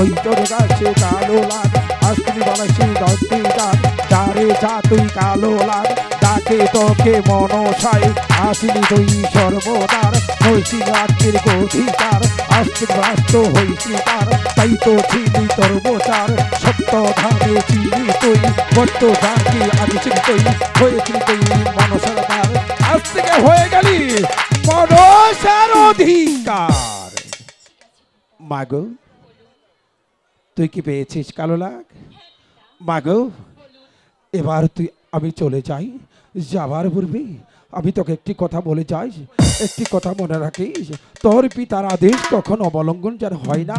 ওই তোর গাছে কালো লাগ আসলি বানাসি দশটি গান যারে যা তুই কালো লাগ ডাকে তোকে মনসাই আসলি তুই সর্বদার নৈশি রাত্রির অধিকার আস্তিক রাষ্ট্র হইছি তার তাই তো ছিলি তোর বোচার সত্য ধামে ছিলি তুই বট্ট ডাকি আদিছিল তুই হয়েছিলি তুই মনসার তার আজ থেকে হয়ে গেলি মনসার অধিকার। মাগো তুই কি পেয়েছিস কালো লাগ? মাগো এবার তুই আমি চলে যাই, যাবার পূর্বে আমি তোকে একটি কথা বলে যাই, একটি কথা মনে রাখিস, তোর পিতার আদেশ কখন অবলম্বন যেন হয় না।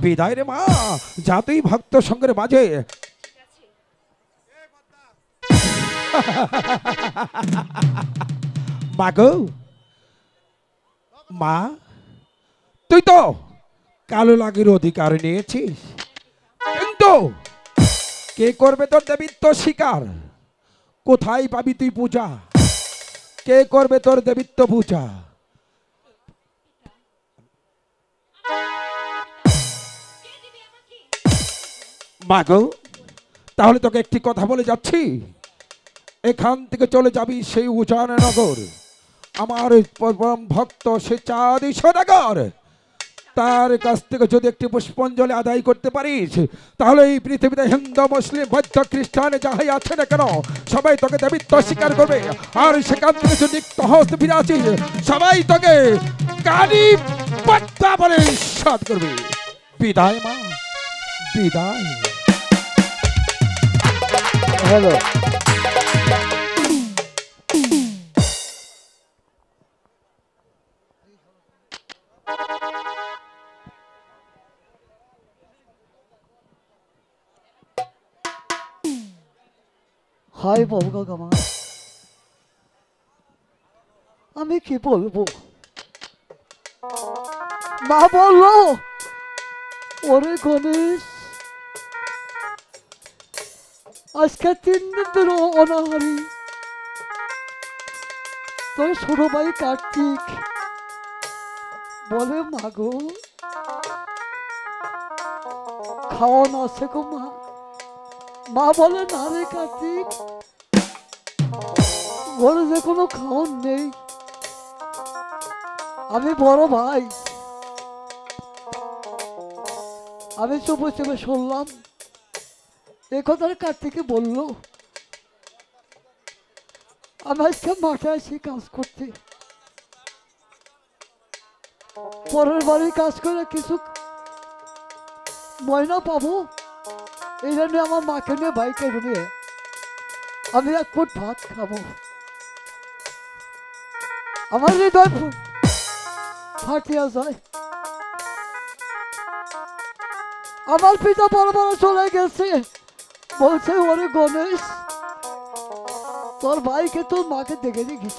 বিদায় রে মা, যা তুই ভক্ত সঙ্গের মাঝে। মাগো মা, তুই তো কালো লাগের অধিকার নিয়েছিস, কিন্তু কে করবে তোর দেবীত্ব স্বীকার? কোথায় পাবি তুই পূজা? কে করবে তোর দেবীত্ব পূজা? মাগো তাহলে তোকে একটি কথা বলে যাচ্ছি, এখান থেকে চলে যাবি সেই উজাননগর, আমার পরম ভক্ত সে চাঁদি সদাগর, তার কাছ থেকে যদি একটি পুষ্পাঞ্জলি আদায় করতে পারিস তাহলে এই পৃথিবীতে হিন্দু মুসলিম বৌদ্ধ খ্রিস্টান যাহাই আছে না কেন সবাই তোকে দেবীত্ব স্বীকার করবে। আর সেখান থেকে যদি হস্ত ফিরে আসিস সবাই তোকে কালী পদ্মা বলে সাধ করবে। বিদায় মা, বিদায়। হ্যালো হাই বাবু কাকামা, আমি কি বলবো? মা বললো ওরে গণেশ আজকে 3 দিন ধরে অনাহারি, তোর ছোট ভাই কার্তিক বলে মাগো খাওয়ান আছে গো মা। মা বলে না রে কার্তিক, ঘরে যে কোনো খাওয়ান নেই, আমি বড় ভাই। আমি চুপে চুপে শুনলাম এ কথার কার্তিকে বললো আমি আজকে মাঠে আসি কাজ করতে, পরের বাড়ি কাজ করে কিছু ময়না পাবো, এই জন্য আমার মাকে নিয়ে বাইকে নিয়ে আমি 1 ফুট ভাত খাবো। আমার হৃদয় ফাটিয়া যায়। আমার পিতা বড় বড় চলে গেছে, বলছে ওরে গণেশ তোর ভাইকে তোর মাকে দেখে দেখিস।